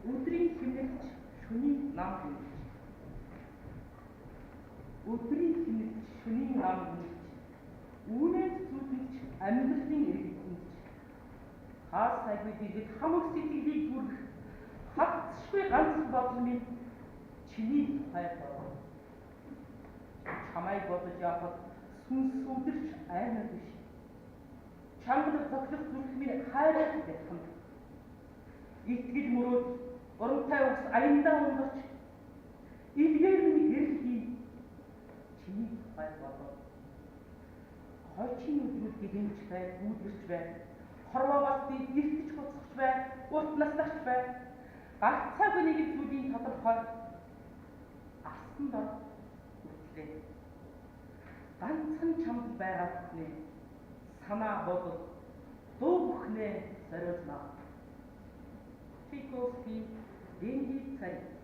Өдрийн хэмнэлч шөнийн нам хэмнэлч. Өдрийн хэмнэлч шөнийн нам хэмнэлч. Үүнээс зүтгэж амьдралын эргэлтэнч. Хаас сайгүй дэргэд хамаг сэтгэлийг бүрэх хатшгүй ганц бодол минь чиний тухай бороо. Чамайг бодож явахад сүнс өдөрч аймаг биш. Чангалах цоглох зүрх минь хайраар бяцхан. Итгэл мөрөөд урамтай ус аяндаа унгарч илгээр минь гэрэлхий чиний тухай бороо. Хойчийн өдрүүд гэгэмч бай, гүйдгэрч бай. Хорвоогоос би гэртэж буцахч бай, урт наслахч бай. Гарцаагүй нэгэн зүйлийн тодорхой асан дор үтлээ. Ганцхан чамд байгаа бүхнээ санаа бодол дуу бүхнээ зориулнаа. Чайковский Деньги царь.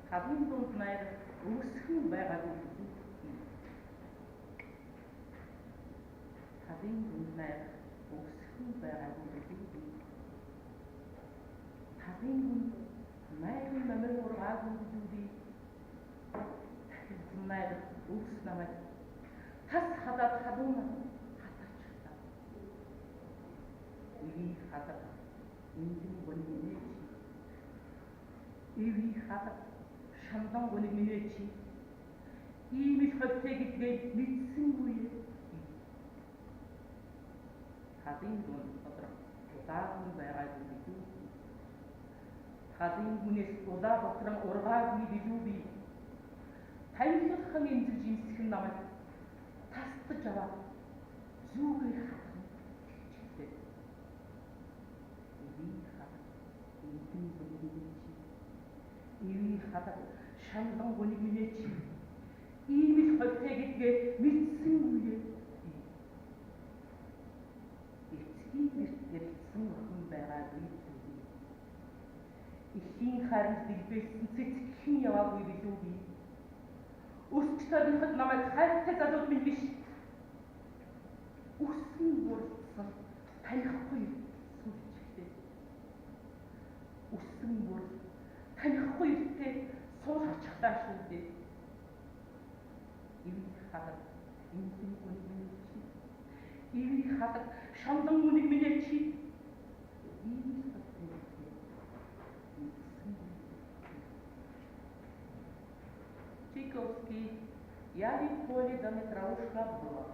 Хавын дунд найр үүсгэн байгаагүй юм. Хавын дунд найр үүсгэн байгаагүй юм. ургаагүй гэж үү? Дахин зумайг өвс намайг тас хадаад халуун хатаачихлаа. Иви хадаад эндэн гүн минь чи. Иви хадаад шандан гүн минь чи. Ийм их хөвтэй гэдгээ мэдсэн үе. Хадын гүн дотроо удаагүй байгаагүй бид. Хадын гүнээс удаа ботрон ургаагүй бид. Танилцуулхан эмзэг жимсхэн намайг тасдаж аваад зүүгээр хатан чигтэй. Иви хадаа эндэн гүн минь чи. Иви хадаа шандан гүн минь чи. Ийм их хөвтэй гэдгээ мэдсэн үе. Эцгийн гэрт ярилцсан охин байгаагүй би. Ихийн харанд дэлбэсэн цэцгхэн яваагүй билүү би. Өсч тарихад намайг хайртай залууд минь биш. Үсэн бүрдсэн танихгүй сүлжигтэй. Үсэн бүр танихгүй ихтэй суулгачихлаа шүү дээ. Иви хадаа эндэн гүн минь чи. Иви хадаа шандан гүн минь чи. Чайковский, я ведь поле да метро ушла была.